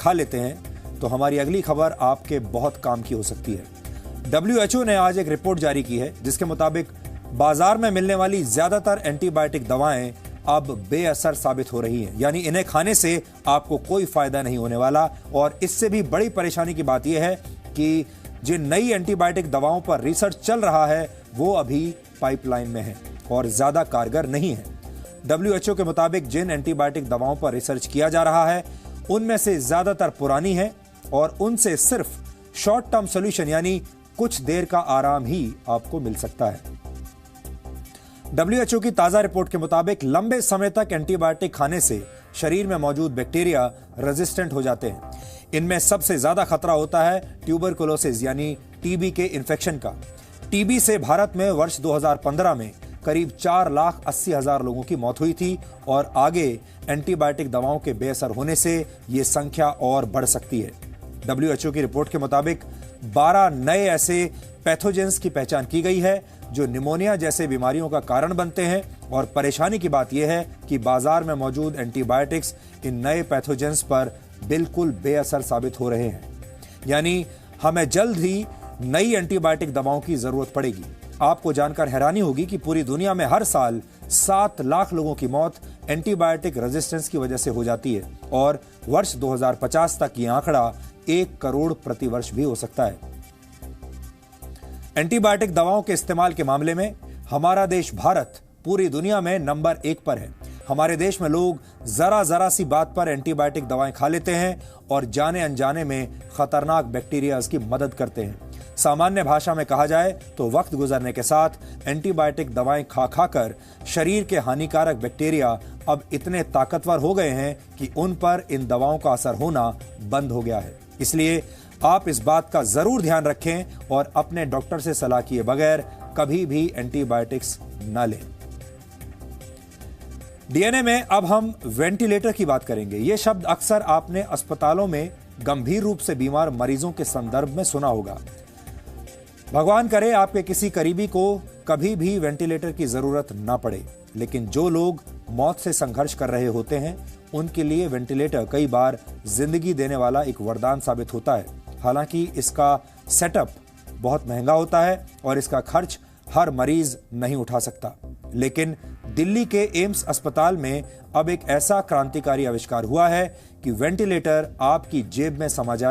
खा लेते हैं तो हमारी अगली खबर आपके बहुत काम की हो सकती है। WHO ने आज एक रिपोर्ट जारी की है जिसके मुताबिक बाजार में मिलने वाली ज्यादातर एंटीबायोटिक दवाएं अब बेअसर साबित हो रही हैं, यानी इन्हें खाने से आपको कोई फायदा नहीं होने वाला। और इससे भी बड़ी परेशानी की बात यह है कि जिन नई एंटीबायोटिक दवाओं पर रिसर्च चल रहा है वो अभी पाइपलाइन में है और ज्यादा कारगर नहीं है। WHO के मुताबिक जिन एंटीबायोटिक दवाओं पर रिसर्च किया जा रहा है उनमें से ज्यादातर पुरानी है और उनसे सिर्फ शॉर्ट टर्म सॉल्यूशन यानी कुछ देर का आराम ही आपको मिल सकता है। WHO की ताजा रिपोर्ट के मुताबिक लंबे समय तक एंटीबायोटिक खाने से शरीर में मौजूद बैक्टीरिया रेजिस्टेंट हो जाते हैं। इनमें सबसे ज्यादा खतरा होता है ट्यूबरकुलोसिस यानी टीबी के इन्फेक्शन का। टीबी से भारत में वर्ष 2015 में करीब 4,80,000 लोगों की मौत हुई थी और आगे एंटीबायोटिक दवाओं के बेअसर होने से यह संख्या और बढ़ सकती है। WHO की रिपोर्ट के मुताबिक 12 नए ऐसे पैथोजेंस की पहचान की गई है जो निमोनिया जैसे बीमारियों का कारण बनते हैं और परेशानी की बात यह है कि बाजार में मौजूद एंटीबायोटिक्स इन नए पैथोजेंस पर बिल्कुल बेअसर साबित हो रहे हैं, यानी हमें जल्द ही नई एंटीबायोटिक दवाओं की जरूरत पड़ेगी। आपको जानकर हैरानी होगी कि पूरी दुनिया में हर साल 7 लाख लोगों की मौत एंटीबायोटिक रेजिस्टेंस की वजह से हो जाती है और वर्ष 2050 तक यह आंकड़ा 1 करोड़ प्रति वर्ष भी हो सकता है। एंटीबायोटिक दवाओं के इस्तेमाल के मामले में हमारा देश भारत पूरी दुनिया में नंबर 1 पर है। हमारे देश में लोग जरा सी बात पर एंटीबायोटिक दवाएं खा लेते हैं और जाने अनजाने में खतरनाक बैक्टीरिया की मदद करते हैं। सामान्य भाषा में कहा जाए तो वक्त गुजरने के साथ एंटीबायोटिक दवाएं खा खाकर शरीर के हानिकारक बैक्टीरिया अब इतने ताकतवर हो गए हैं कि उन पर इन दवाओं का असर होना बंद हो गया है। इसलिए आप इस बात का जरूर ध्यान रखें और अपने डॉक्टर से सलाह किए बगैर कभी भी एंटीबायोटिक्स न लें। डीएनए में अब हम वेंटिलेटर की बात करेंगे। यह शब्द अक्सर आपने अस्पतालों में गंभीर रूप से बीमार मरीजों के संदर्भ में सुना होगा। भगवान करे आपके किसी करीबी को कभी भी वेंटिलेटर की जरूरत ना पड़े, लेकिन जो लोग मौत से संघर्ष कर रहे होते हैं उनके लिए वेंटिलेटर कई बार जिंदगी देने वाला एक वरदान साबित होता है। हालांकि इसका सेटअप बहुत महंगा होता है और इसका खर्च हर मरीज नहीं उठा सकता, लेकिन दिल्ली के एम्स अस्पताल में अब एक ऐसा क्रांतिकारी आविष्कार हुआ है कि वेंटिलेटर आपकी जेब में समा जाए।